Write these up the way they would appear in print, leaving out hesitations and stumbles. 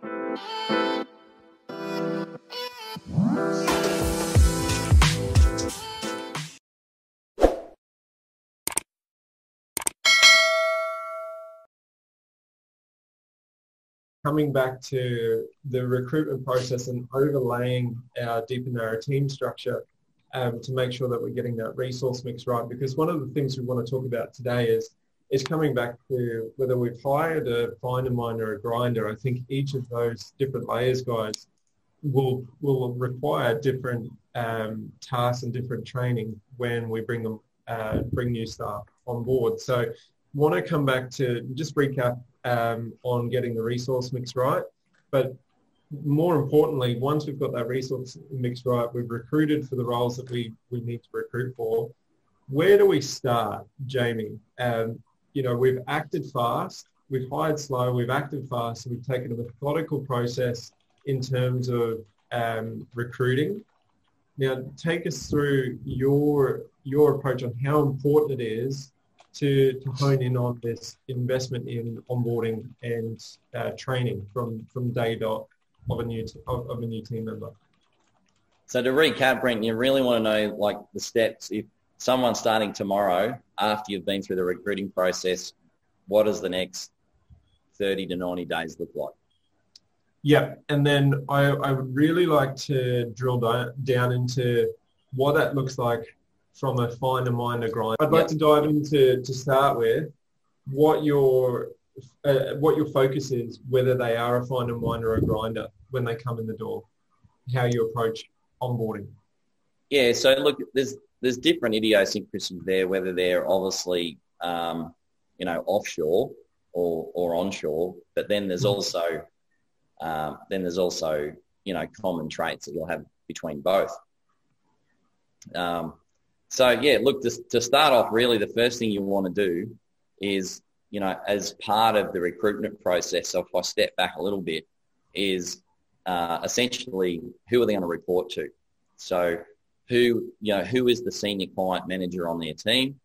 Coming back to the recruitment process and overlaying our deep and narrow team structure to make sure that we're getting that resource mix right. Because one of the things we want to talk about today is coming back to whether we've hired a finder, miner, or a grinder. I think each of those different layers, guys, will require different tasks and different training when we bring new staff on board. So want to come back to just recap on getting the resource mix right. But more importantly, once we've got that resource mix right, we've recruited for the roles that we need to recruit for. Where do we start, Jamie? We've acted fast, we've hired slow, we've acted fast, and we've taken a methodical process in terms of recruiting. Now, take us through your approach on how important it is to hone in on this investment in onboarding and training from day dot of a new team member. So to recap, Brent, you really want to know like the steps. If someone's starting tomorrow after you've been through the recruiting process, what does the next 30 to 90 days look like? Yeah, and then I would really like to drill down into what that looks like from a finder, miner, grinder. I'd like to dive into, to start with, what your focus is, whether they are a finder, miner, or a grinder when they come in the door, how you approach onboarding. Yeah, so look, there's different idiosyncrasies there, whether they're obviously offshore or onshore, but then there's also common traits that you'll have between both. So yeah, look, to start off, really the first thing you want to do is, as part of the recruitment process, so if I step back a little bit, is essentially who are they going to report to? So who is the senior client manager on their team,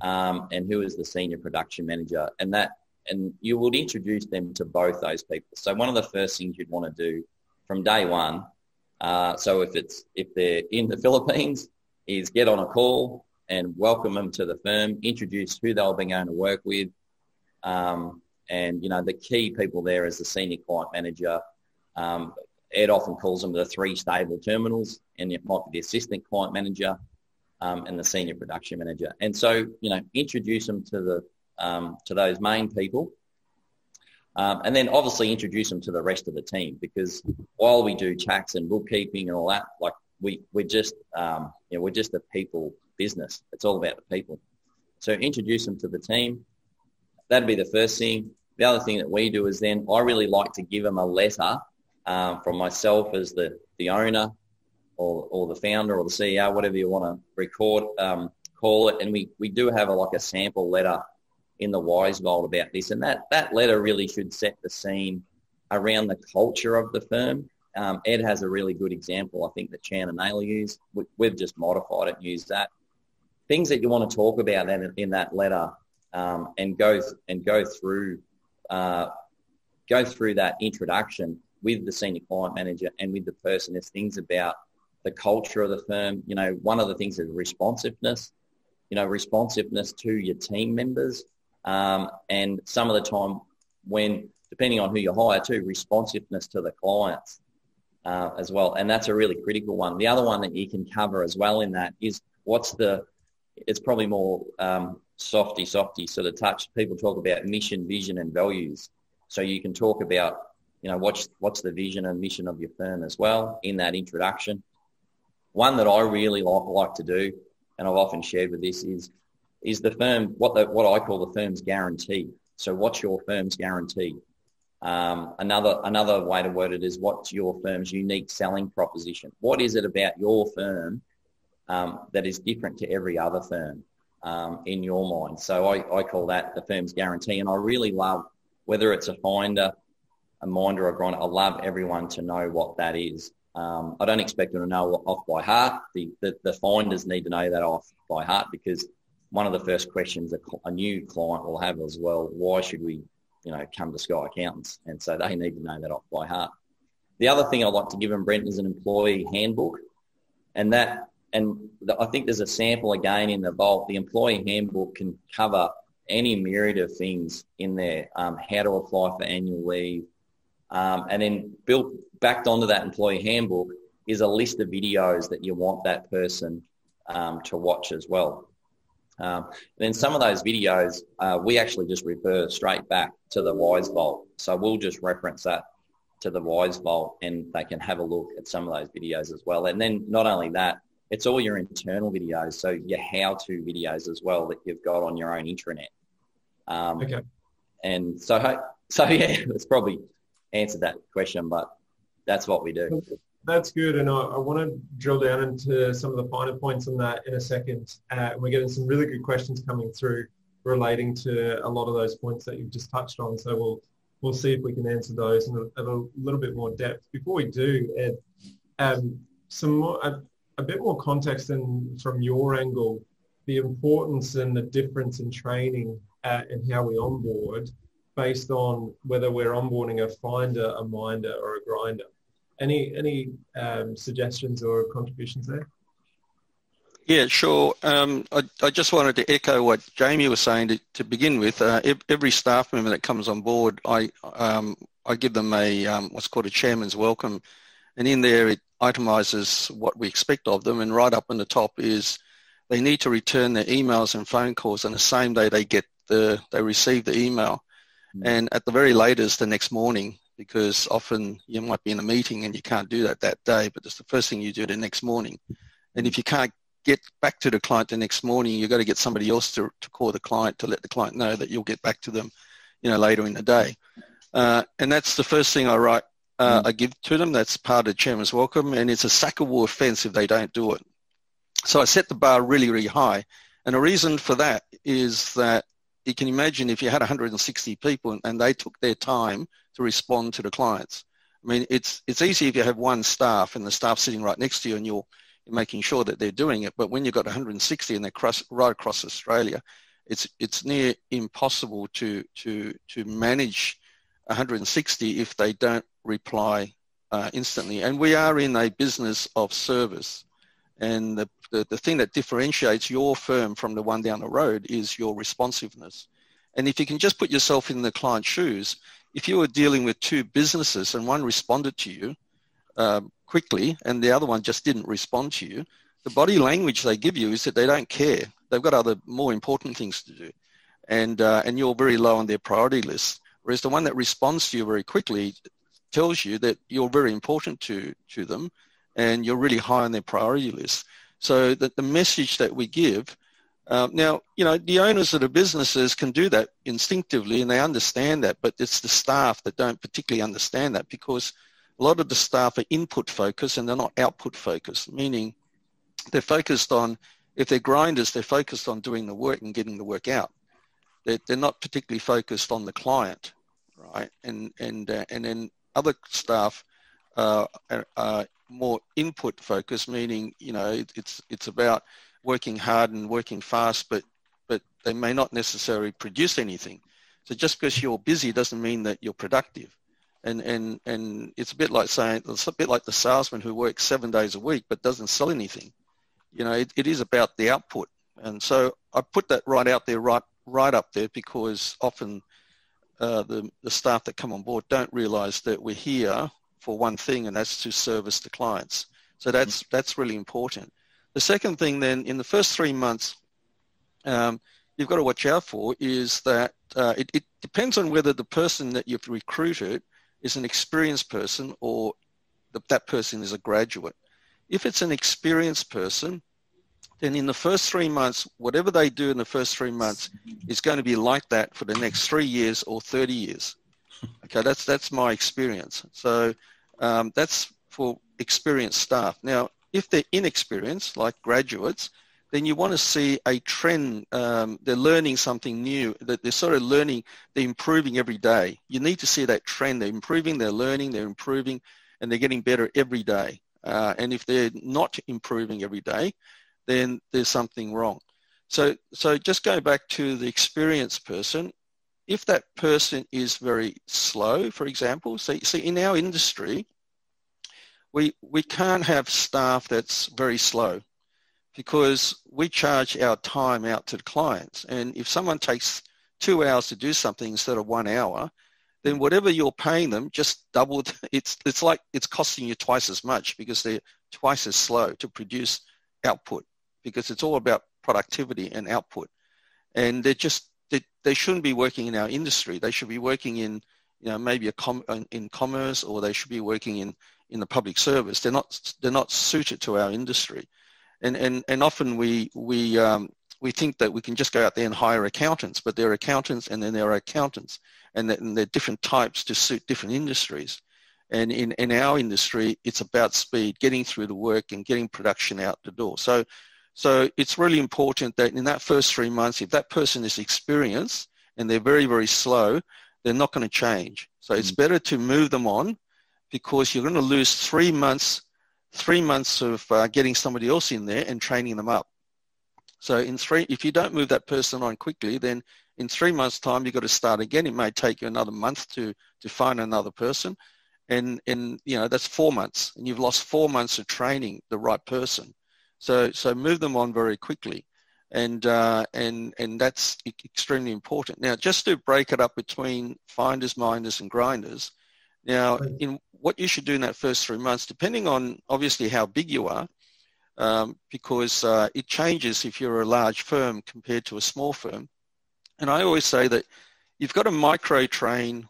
and who is the senior production manager, and you would introduce them to both those people. So one of the first things you'd want to do from day one, so if they're in the Philippines, is get on a call and welcome them to the firm, introduce who they'll be going to work with. The key people there is the senior client manager. Ed often calls them the 3 stable terminals, and it might be the assistant client manager and the senior production manager. And so, introduce them to those main people. And then obviously introduce them to the rest of the team, because while we do tax and bookkeeping and all that, like we're just a people business. It's all about the people. So introduce them to the team. That'd be the first thing. The other thing that we do is then I really like to give them a letter from myself as the owner or the founder or the CEO, whatever you want to call it. And we do have a sample letter in the Wize vault about this. And that letter really should set the scene around the culture of the firm. Ed has a really good example, I think, that Chan and Naylor use. We've just modified it and used that. Things that you want to talk about in that letter and go through that introduction with the senior client manager and with the person is things about the culture of the firm. One of the things is responsiveness, responsiveness to your team members. And some of the time when, depending on who you hire too, responsiveness to the clients as well. And that's a really critical one. The other one that you can cover as well in that is it's probably more softy sort of touch. People talk about mission, vision and values. So you can talk about, what's the vision and mission of your firm as well in that introduction. One that I really like to do, and I've often shared with this, is the firm, what I call the firm's guarantee. So what's your firm's guarantee? Another way to word it is, what's your firm's unique selling proposition? What is it about your firm that is different to every other firm in your mind? So I call that the firm's guarantee. And I really love, whether it's a finder, a minder, or a grinder, I love everyone to know what that is. I don't expect them to know off by heart. The finders need to know that off by heart, because one of the first questions a new client will have as well, why should we come to Sky Accountants. And so they need to know that off by heart. The other thing I'd like to give them, Brent, is an employee handbook. I think there's a sample again in the vault. The employee handbook can cover any myriad of things in there, how to apply for annual leave. And then backed onto that employee handbook is a list of videos that you want that person to watch as well. Then some of those videos, we actually just refer straight back to the Wize vault. So we'll just reference that to the Wize vault, and they can have a look at some of those videos as well. And then not only that, it's all your internal videos, so your how-to videos as well that you've got on your own intranet. Okay. And so yeah, it's probably answered that question, but that's what we do. That's good, and I want to drill down into some of the finer points on that in a second. We're getting some really good questions coming through relating to a lot of those points that you've just touched on, so we'll see if we can answer those in a little bit more depth. Before we do, Ed, a bit more context from your angle, the importance and the difference in training and how we onboard based on whether we're onboarding a finder, a minder, or a grinder. Any suggestions or contributions there? Yeah, sure. I just wanted to echo what Jamie was saying to begin with. Every staff member that comes on board, I give them a what's called a chairman's welcome, and in there it itemises what we expect of them, and right up on the top is they need to return their emails and phone calls on the same day they receive the email, and at the very latest the next morning, because often you might be in a meeting and you can't do that day, but it's the first thing you do the next morning. And if you can't get back to the client the next morning, you've got to get somebody else to call the client to let the client know that you'll get back to them, later in the day. And that's the first thing I write, I give to them. That's part of Chairman's Welcome, and it's a sackable offence if they don't do it. So I set the bar really, really high. And the reason for that is that you can imagine if you had 160 people and they took their time to respond to the clients. I mean, it's easy if you have one staff and the staff sitting right next to you and you're making sure that they're doing it. But when you've got 160 and they're right across Australia, it's near impossible to manage 160 if they don't reply instantly. And we are in a business of service. And the thing that differentiates your firm from the one down the road is your responsiveness. And if you can just put yourself in the client's shoes, if you were dealing with two businesses and one responded to you quickly and the other one just didn't respond to you, the body language they give you is that they don't care. They've got other more important things to do. And you're very low on their priority list. Whereas the one that responds to you very quickly tells you that you're very important to them and you're really high on their priority list. So that the message that we give, now, the owners of the businesses can do that instinctively and they understand that, but it's the staff that don't particularly understand that, because a lot of the staff are input focused and they're not output focused, meaning they're focused on, if they're grinders, they're focused on doing the work and getting the work out. They're not particularly focused on the client, right? And then other staff are more input focused, meaning it's about working hard and working fast, but they may not necessarily produce anything. So just because you're busy doesn't mean that you're productive. And it's a bit like the salesman who works 7 days a week but doesn't sell anything. It is about the output. And so I put that right out there, right up there, because often the staff that come on board don't realise that we're here for one thing, and that's to service the clients. So that's really important. The second thing then, in the first 3 months, you've got to watch out for is that it depends on whether the person that you've recruited is an experienced person or that person is a graduate. If it's an experienced person, then in the first 3 months, whatever they do in the first 3 months is going to be like that for the next 3 years or 30 years. Okay, that's my experience. So that's for experienced staff. Now, if they're inexperienced, like graduates, then you want to see a trend. They're learning something new, that they're sort of learning, they're improving every day. You need to see that trend. They're improving, they're learning, they're improving, and they're getting better every day. And if they're not improving every day, then there's something wrong. So just going back to the experienced person, if that person is very slow, for example, see in our industry, we can't have staff that's very slow, because we charge our time out to the clients. And if someone takes 2 hours to do something instead of 1 hour, then whatever you're paying them just doubled. It's like it's costing you twice as much, because they're twice as slow to produce output, because it's all about productivity and output. And they shouldn't be working in our industry. They should be working in, maybe in commerce, or they should be working in the public service. They're not suited to our industry. And often we think that we can just go out there and hire accountants, but there are accountants, and then there are accountants, and they're different types to suit different industries. And in our industry, it's about speed, getting through the work and getting production out the door. So it's really important that in that first 3 months, if that person is experienced and they're very, very slow, they're not going to change. So it's better to move them on, because you're going to lose 3 months of getting somebody else in there and training them up. So if you don't move that person on quickly, then in 3 months' time, you've got to start again. It may take you another month to find another person. And that's 4 months, and you've lost 4 months of training the right person. So move them on very quickly. And that's extremely important. Now, just to break it up between finders, minders, and grinders, now, in what you should do in that first 3 months, depending on obviously how big you are, because it changes if you're a large firm compared to a small firm. And I always say that you've got to micro-train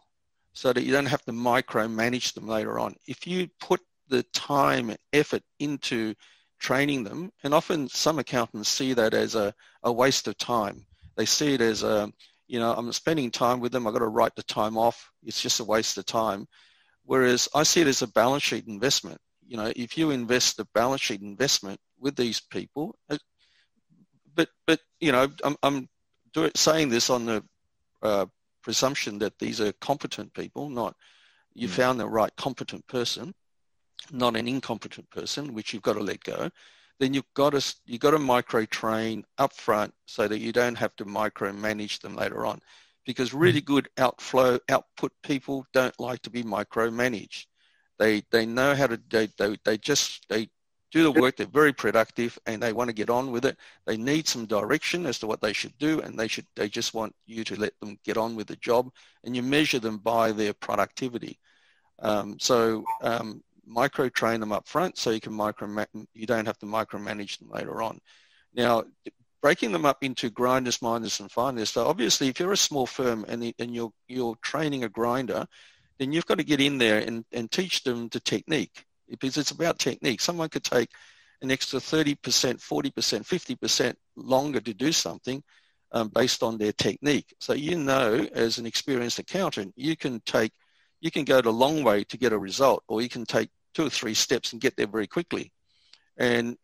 so that you don't have to micromanage them later on. If you put the time and effort into training them, and often some accountants see that as a waste of time. They see it as I'm spending time with them, I've got to write the time off, it's just a waste of time. Whereas I see it as a balance sheet investment. If you invest a balance sheet investment with these people, but I'm saying this on the presumption that these are competent people, not you found the right competent person, not an incompetent person, which you've got to let go. Then you've got to micro train up front so that you don't have to micromanage them later on, because really good output people don't like to be micromanaged. They know how to they do the work. They're very productive and they want to get on with it. They need some direction as to what they should do, and they just want you to let them get on with the job, and you measure them by their productivity. Micro train them up front so you don't have to micromanage them later on. Now, breaking them up into grinders, minders, and finders. So obviously, if you're a small firm and you're training a grinder, then you've got to get in there and teach them the technique, because it's about technique. Someone could take an extra 30%, 40%, 50% longer to do something based on their technique. So as an experienced accountant, you can go the long way to get a result, or you can take 2 or 3 steps and get there very quickly. And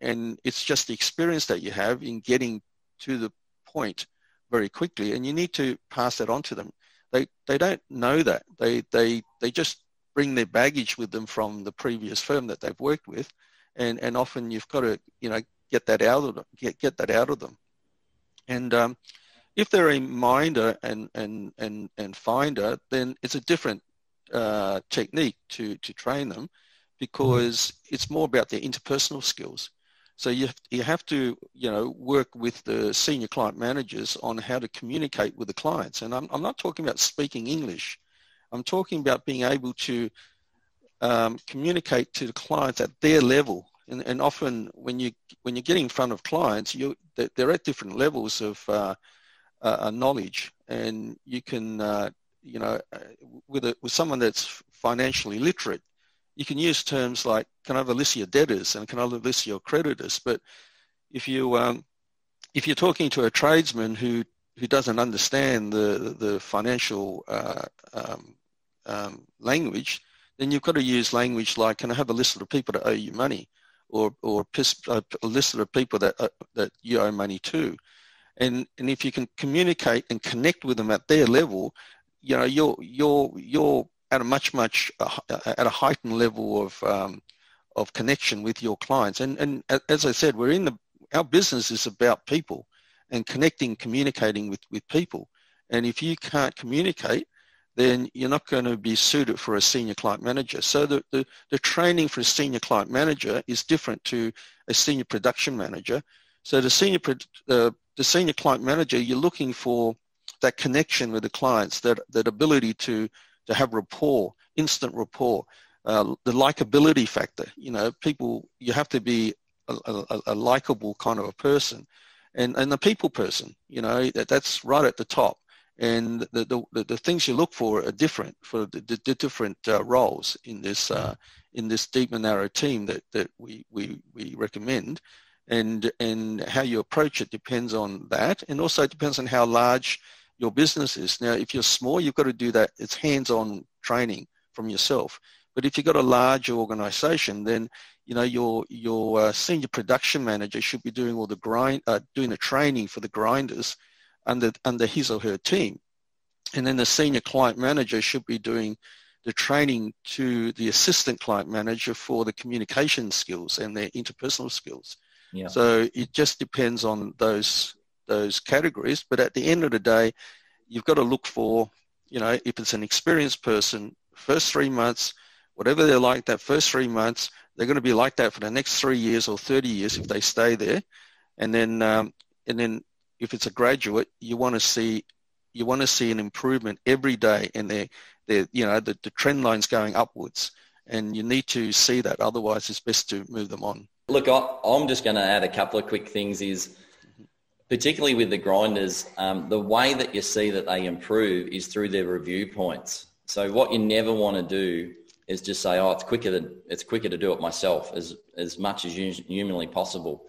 it's just the experience that you have in getting to the point very quickly, and you need to pass that on to them. They don't know that. They just bring their baggage with them from the previous firm that they've worked with, and often you've got to get that out of them. Get that out of them. And if they're a minder and finder, then it's a different technique to train them, because it's more about their interpersonal skills. So you have to work with the senior client managers on how to communicate with the clients. And I'm not talking about speaking English. I'm talking about being able to communicate to the clients at their level. And often when you get in front of clients, they're at different levels of knowledge, and you can with someone that's financially literate, you can use terms like, can I have a list of your debtors and can I have a list of your creditors? But if you're talking to a tradesman who doesn't understand the financial language, then you've got to use language like, can I have a list of the people that owe you money, or a list of the people that you owe money to? And if you can communicate and connect with them at their level, you're at a heightened level of connection with your clients. And as I said, our business is about people and connecting, communicating with people. And if you can't communicate, then you're not going to be suited for a senior client manager. So the training for a senior client manager is different to a senior production manager. So the senior client manager, you're looking for that connection with the clients, that ability to have rapport, instant rapport, the likability factor. You know, people, you have to be a likable kind of a person, and a people person. You know, that's right at the top. And the things you look for are different for the different roles in this deep and narrow team that we recommend, and how you approach it depends on that, and also it depends on how large your business is. Now, if you're small, you've got to do that. It's hands-on training from yourself. But if you've got a large organization, then you know your senior production manager should be doing all the doing the training for the grinders under his or her team. And then the senior client manager should be doing the training to the assistant client manager for the communication skills and their interpersonal skills. Yeah. So it just depends on those categories. But at the end of the day, you've got to look for, you know, if it's an experienced person, first 3 months, whatever they're like that first 3 months, they're going to be like that for the next 3 years or 30 years if they stay there. And then if it's a graduate, you want to see an improvement every day, and the trend line's going upwards, and you need to see that. Otherwise, it's best to move them on. Look, I'm just going to add a couple of quick things. Is particularly with the grinders, the way that you see that they improve is through their review points. So what you never want to do is just say, oh, it's quicker to do it myself as much as humanly possible.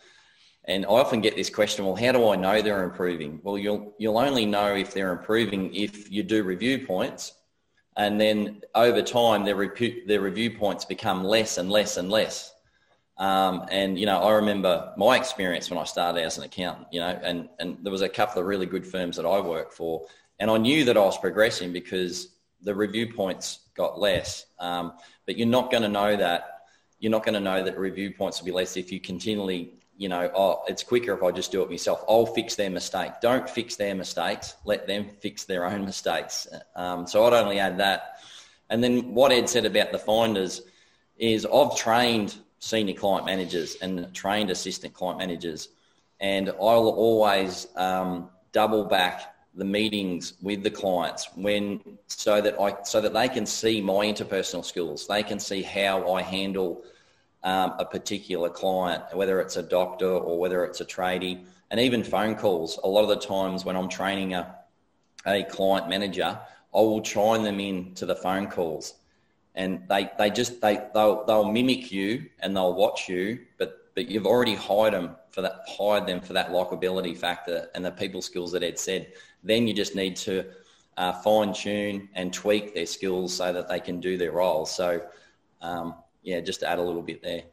And I often get this question, well, how do I know they're improving? Well, you'll only know if they're improving if you do review points, and then over time their review points become less and less and less. And you know, I remember my experience when I started as an accountant. You know, and there was a couple of really good firms that I worked for, and I knew that I was progressing because the review points got less. But you're not going to know that. You're not going to know that review points will be less if you continually, you know, oh, it's quicker if I just do it myself. I'll fix their mistake. Don't fix their mistakes. Let them fix their own mistakes. So I'd only add that. And then what Ed said about the finders is I've trained senior client managers and trained assistant client managers, and I'll always double back the meetings with the clients so that they can see my interpersonal skills. They can see how I handle a particular client, whether it's a doctor or whether it's a tradie, and even phone calls. A lot of the times when I'm training a client manager, I will chime them in to the phone calls, and they'll mimic you and they'll watch you, but you've already hired them for that likability factor and the people skills that Ed said. Then you just need to fine tune and tweak their skills so that they can do their roles. So yeah, just to add a little bit there.